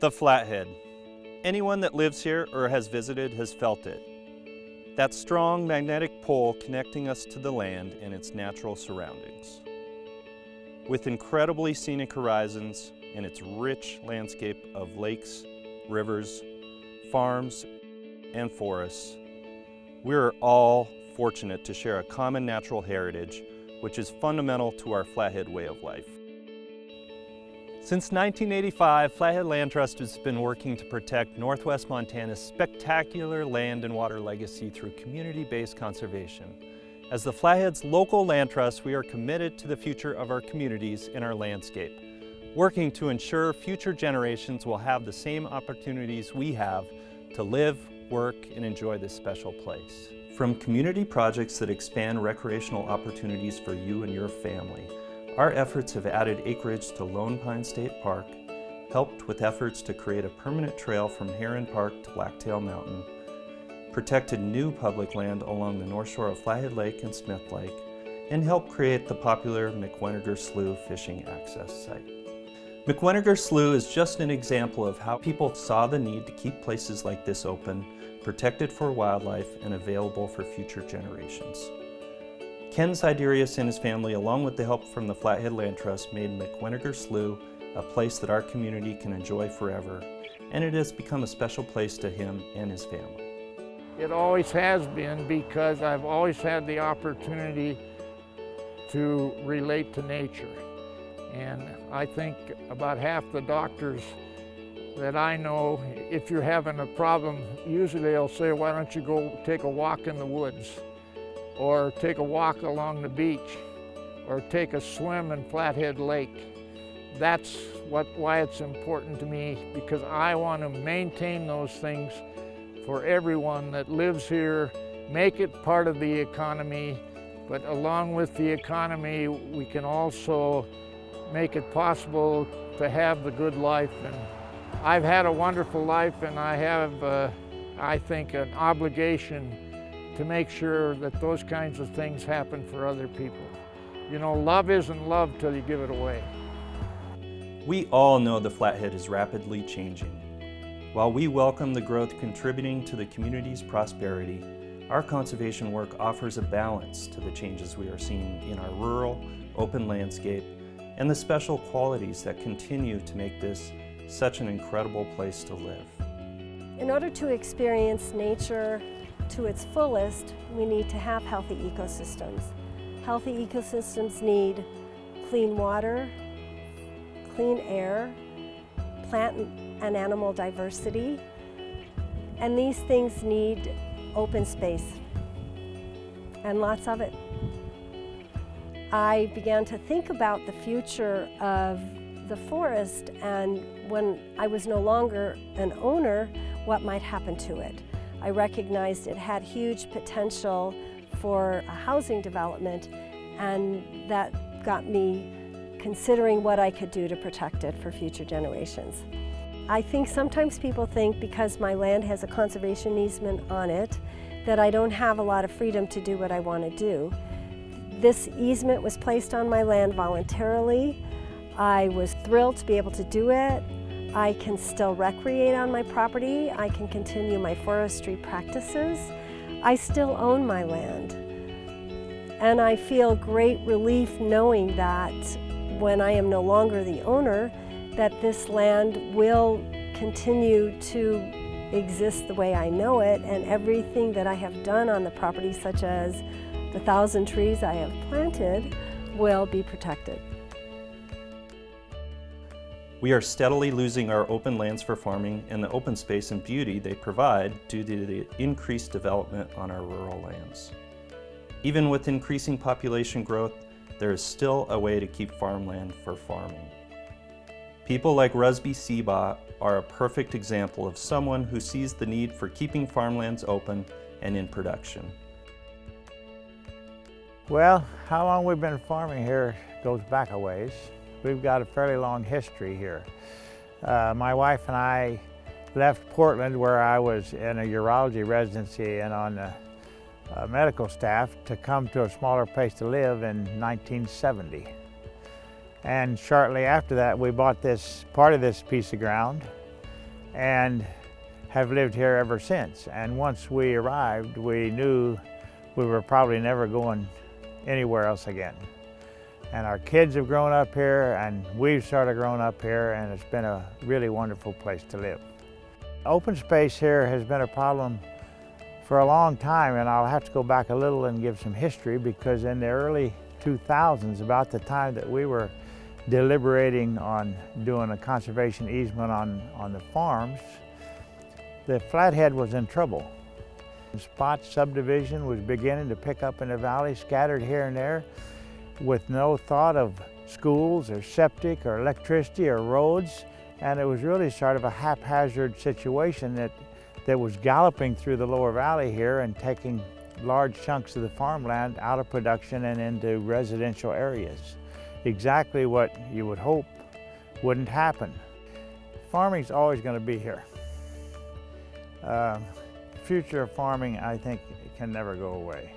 The Flathead. Anyone that lives here or has visited has felt it. That strong magnetic pole connecting us to the land and its natural surroundings. With incredibly scenic horizons and its rich landscape of lakes, rivers, farms, and forests, we're all fortunate to share a common natural heritage, which is fundamental to our Flathead way of life. Since 1985, Flathead Land Trust has been working to protect Northwest Montana's spectacular land and water legacy through community-based conservation. As the Flathead's local land trust, we are committed to the future of our communities and our landscape, working to ensure future generations will have the same opportunities we have to live, work, and enjoy this special place. From community projects that expand recreational opportunities for you and your family, our efforts have added acreage to Lone Pine State Park, helped with efforts to create a permanent trail from Heron Park to Blacktail Mountain, protected new public land along the north shore of Flathead Lake and Smith Lake, and helped create the popular McWeniger Slough fishing access site. McWeniger Slough is just an example of how people saw the need to keep places like this open, protected for wildlife, and available for future generations. Ken Siderius and his family, along with the help from the Flathead Land Trust, made McWeniger Slough a place that our community can enjoy forever, and it has become a special place to him and his family. It always has been, because I've always had the opportunity to relate to nature. And I think about half the doctors that I know, if you're having a problem, usually they'll say, why don't you go take a walk in the woods, or take a walk along the beach, or take a swim in Flathead Lake. That's why it's important to me, because I want to maintain those things for everyone that lives here, make it part of the economy, but along with the economy, we can also make it possible to have the good life. And I've had a wonderful life, and I have, I think, an obligation to make sure that those kinds of things happen for other people. You know, love isn't love till you give it away. We all know the Flathead is rapidly changing. While we welcome the growth contributing to the community's prosperity, our conservation work offers a balance to the changes we are seeing in our rural, open landscape, and the special qualities that continue to make this such an incredible place to live. In order to experience nature to its fullest, we need to have healthy ecosystems. Healthy ecosystems need clean water, clean air, plant and animal diversity, and these things need open space, and lots of it. I began to think about the future of the forest, and when I was no longer an owner, what might happen to it. I recognized it had huge potential for a housing development, and that got me considering what I could do to protect it for future generations. I think sometimes people think because my land has a conservation easement on it that I don't have a lot of freedom to do what I want to do. This easement was placed on my land voluntarily. I was thrilled to be able to do it. I can still recreate on my property. I can continue my forestry practices. I still own my land. And I feel great relief knowing that when I am no longer the owner, that this land will continue to exist the way I know it, and everything that I have done on the property, such as the 1,000 trees I have planted, will be protected. We are steadily losing our open lands for farming and the open space and beauty they provide due to the increased development on our rural lands. Even with increasing population growth, there is still a way to keep farmland for farming. People like Rusby Seabaugh are a perfect example of someone who sees the need for keeping farmlands open and in production. Well, how long we've been farming here goes back a ways. We've got a fairly long history here. My wife and I left Portland, where I was in a urology residency and on the medical staff, to come to a smaller place to live in 1970. And shortly after that, we bought this part of this piece of ground and have lived here ever since. And once we arrived, we knew we were probably never going anywhere else again. And our kids have grown up here, and we've sort of grown up here, and it's been a really wonderful place to live. Open space here has been a problem for a long time, and I'll have to go back a little and give some history, because in the early 2000s, about the time that we were deliberating on doing a conservation easement on the farms, the Flathead was in trouble. Spot subdivision was beginning to pick up in the valley, scattered here and there, with no thought of schools or septic or electricity or roads. And it was really sort of a haphazard situation that was galloping through the lower valley here and taking large chunks of the farmland out of production and into residential areas. Exactly what you would hope wouldn't happen. Farming's always going to be here. Future of farming, I think, can never go away.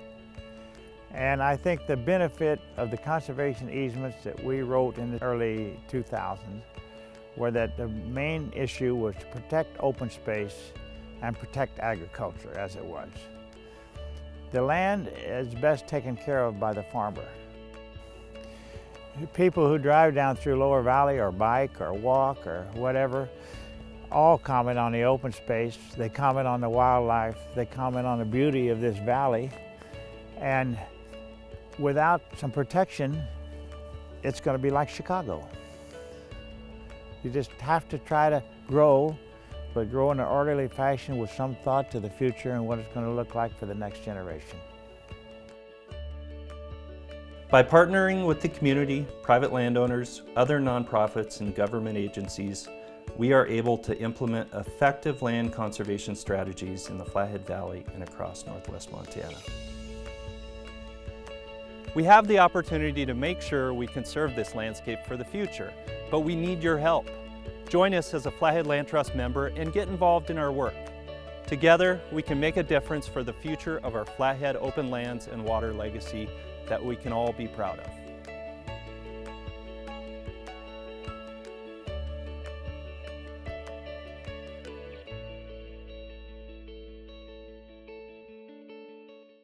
And I think the benefit of the conservation easements that we wrote in the early 2000s were that the main issue was to protect open space and protect agriculture as it was. The land is best taken care of by the farmer. People who drive down through Lower Valley or bike or walk or whatever all comment on the open space, they comment on the wildlife, they comment on the beauty of this valley. And without some protection, it's going to be like Chicago. You just have to try to grow, but grow in an orderly fashion with some thought to the future and what it's going to look like for the next generation. By partnering with the community, private landowners, other nonprofits, and government agencies, we are able to implement effective land conservation strategies in the Flathead Valley and across Northwest Montana. We have the opportunity to make sure we conserve this landscape for the future, but we need your help. Join us as a Flathead Land Trust member and get involved in our work. Together, we can make a difference for the future of our Flathead open lands and water legacy that we can all be proud of.